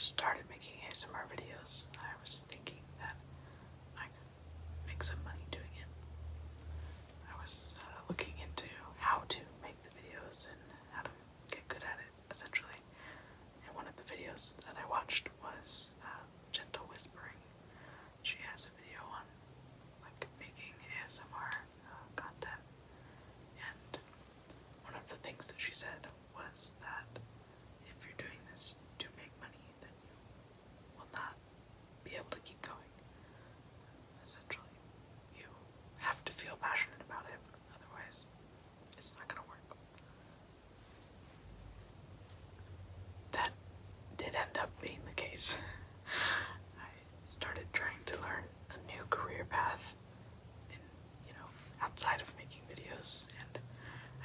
first started making ASMR videos, I was thinking that I could make some money doing it. I was looking into how to make the videos and how to get good at it, essentially. And one of the videos that I watched was Gentle Whispering. She has a video on like making ASMR content, and one of the things that she said was that if you're doing this to make money, then you will not be able to keep going. Essentially, you have to feel passionate about it, otherwise it's not going to work. That did end up being the case. I started trying to learn a new career path in, outside of making videos, and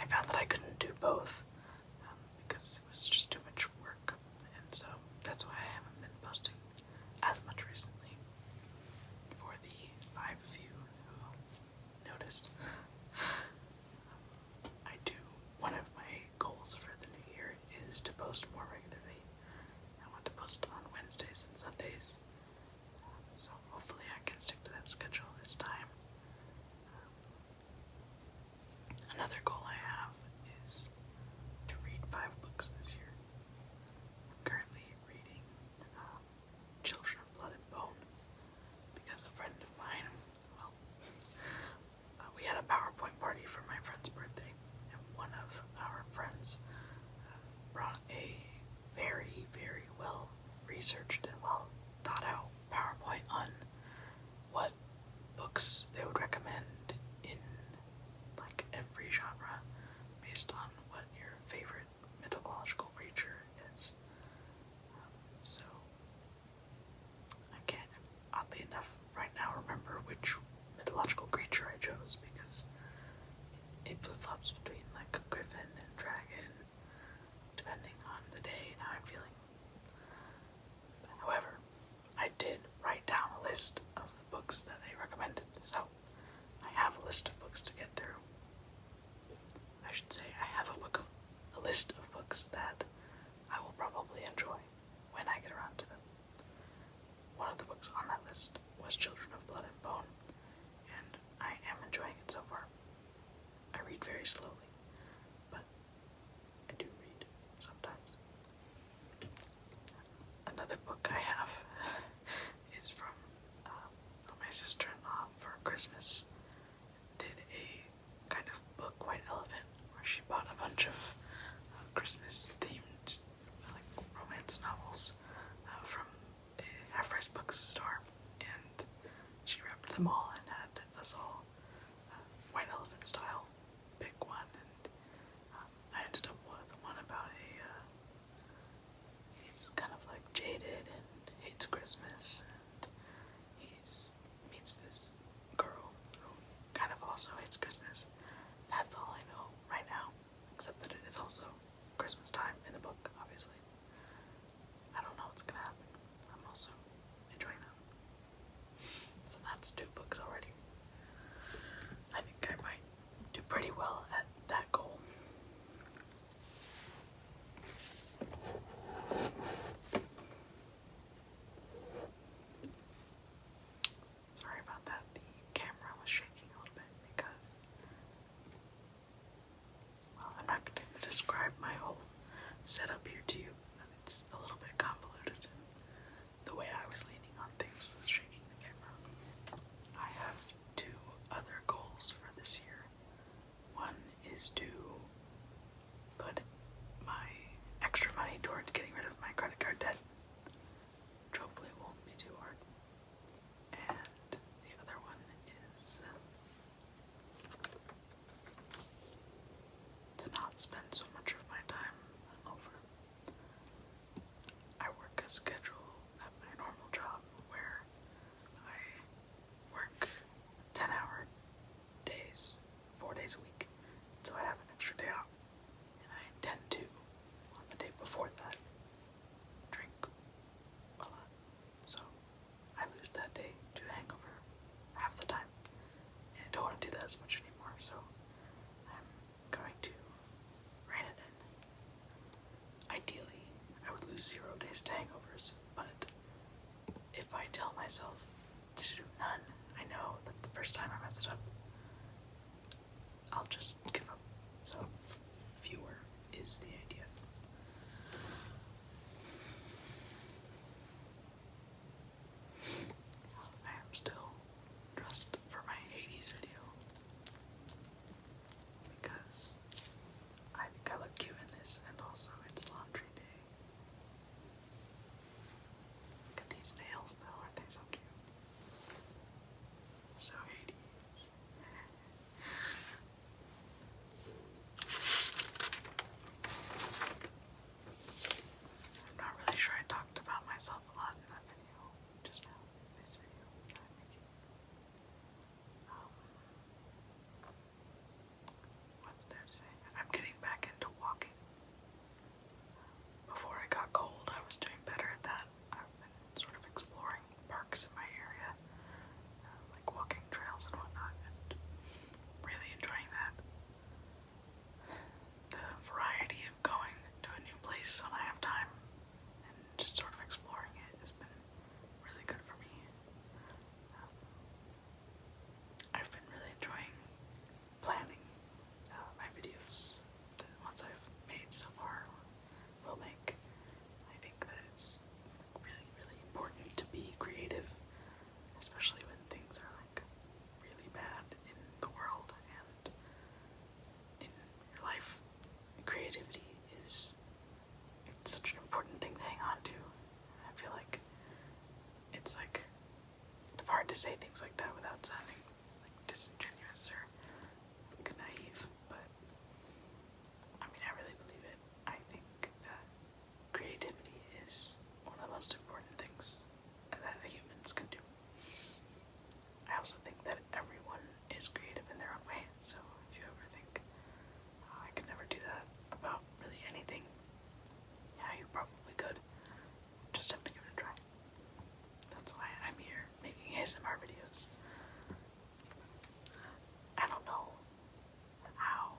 I found that I couldn't do both because it was just too much work, and so that's why I haven't been posting as much recently. For the 5 of you who noticed, I do, one of my goals for the new year is to post more regularly. I want to post on Wednesdays and Sundays, so hopefully I can stick to that schedule this time. Another goal I have is to read 5 books this year. I'm currently reading Children of Blood and Bone because a friend of mine, we had a PowerPoint party for my friend's birthday, and one of our friends brought a very, very well researched and well thought out PowerPoint on what books they would recommend in like every genre based on what your favorite mythological creature is. So I can't, oddly enough, right now remember which mythological creature I chose because it flip-flops between like a griffin and dragon depending on the day and how I'm feeling. However, I did write down a list of the books that they recommended, so I have a list of books to get through. I should say I have a list of books that I will probably enjoy when I get around to them. One of the books on that list was Children of Blood and Bone, and I am enjoying it so far. I read very slowly, but I do read sometimes. Another book I have is from my sister-in-law for Christmas. Did a kind of book, White Elephant, where she bought a bunch of Christmas-themed like romance novels from a half-price bookstore, and she wrapped them all and had us all White Elephant style pick one, and I ended up with one about he's kind of like jaded and hates Christmas, and meets this girl who kind of also hates Christmas. That's all I know right now, except that it is also Christmas time in the book, obviously. I don't know what's gonna happen. I'm also enjoying that. So that's 2 books already. I think I might do pretty well at that goal. Sorry about that. The camera was shaking a little bit because, well, I'm not going to describe my whole setup here to you. It's a little bit convoluted, and the way I was leaning on things was shaking the camera. I have 2 other goals for this year. One is to put my extra money towards getting rid of my credit card debt, which hopefully won't be too hard. And the other one is to not spend so much of my time over. I work a schedule at my normal job where I work 10-hour days, 4 days a week, so I have an extra day off, and I tend to, on the day before that, drink a lot, so I lose that day to hangover half the time, and I don't want to do that as much anymore, so I'm going to rein it in. Ideally, I would lose 0 days to hangovers if I tell myself to do none, I know that the first time I mess it up, I'll just give up. So fewer is the idea. I am still dressed for my 80s video because I think I look cute in this, and also it's laundry day. Look at these nails though, aren't they so cute? So 80s. I'm not really sure I talked about myself a lot in that video, just now, this video that I'm making. What's there to say? I'm getting back into walking. Before I got cold, I was doing better at that. I've been sort of exploring parks in my area, like walking trails and whatnot, and really enjoying that. The variety of going to a new place when I have time and just sort of exploring it has been really good for me. I've been really enjoying planning my videos. The ones I've made so far will make. I think that it's really, really important to be creative, especially when things are like really bad in the world and in your life. Creativity it's such an important thing to hang on to. I feel like it's like kind of hard to say things like that without sounding like disingenuous or like naive, but I mean, I really believe it. I think that creativity is one of the most important things that humans can do. I also think that everyone is creative in their own way, so if you ever think, oh, I could never do that about really anything, yeah, you probably could. Just have to give it a try. That's why I'm here making ASMR videos. I don't know how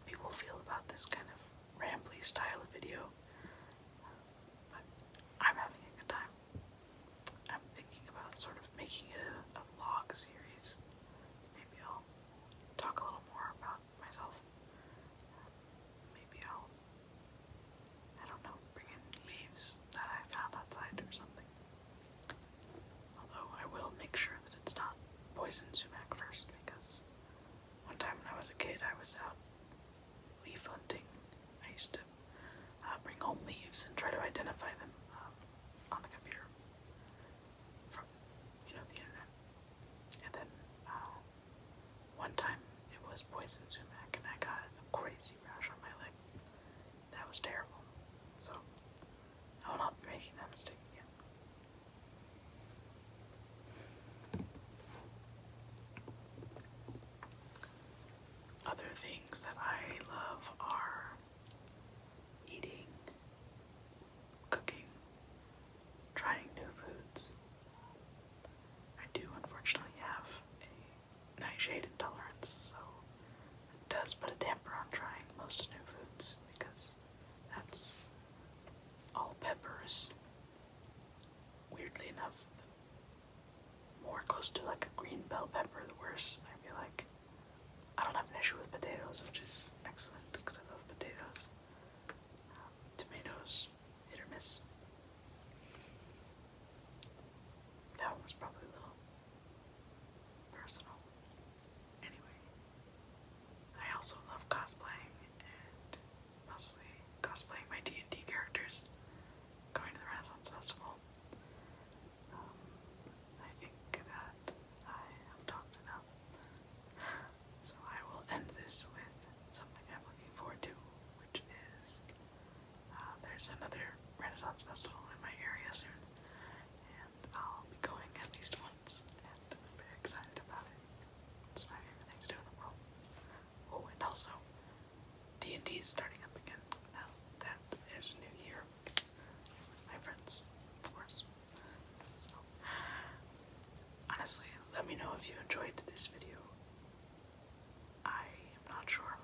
people feel about this kind of rambly style of video, but I'm having a good time. I'm thinking about sort of making it a vlog series. Maybe I'll talk a little more about myself. Maybe I don't know, bring in leaves that I found outside or something. Although I will make sure that it's not poison sumac first, because one time when I was a kid I was out leaf hunting. I used to bring home leaves and try to identify them on the computer from, the internet. And then one time it was poison sumac and I got a crazy rash on my leg. That was terrible. So I will not be making that mistake again. Other things that I love are eating, cooking, trying new foods. I do unfortunately have a nightshade intolerance, so it does put a damper on trying most new foods, because that's all peppers. Weirdly enough, the more close to like a green bell pepper, the worse. I feel like I don't have an issue with potatoes, which is excellent because I love potatoes. Tomatoes, hit or miss. That one was probably a little personal. Anyway, I also love cosplaying, and mostly cosplaying my D&D characters, going to the Renaissance Festival. I think that I have talked enough. So I will end this with something I'm looking forward to, which is there's another Renaissance Festival in my area soon, and I'll be going at least once, and I'm very excited about it. It's my favorite thing to do in the world. Oh, and also D&D is starting up again now that there's a new year with my friends, of course. So honestly, let me know if you enjoyed this video. I am not sure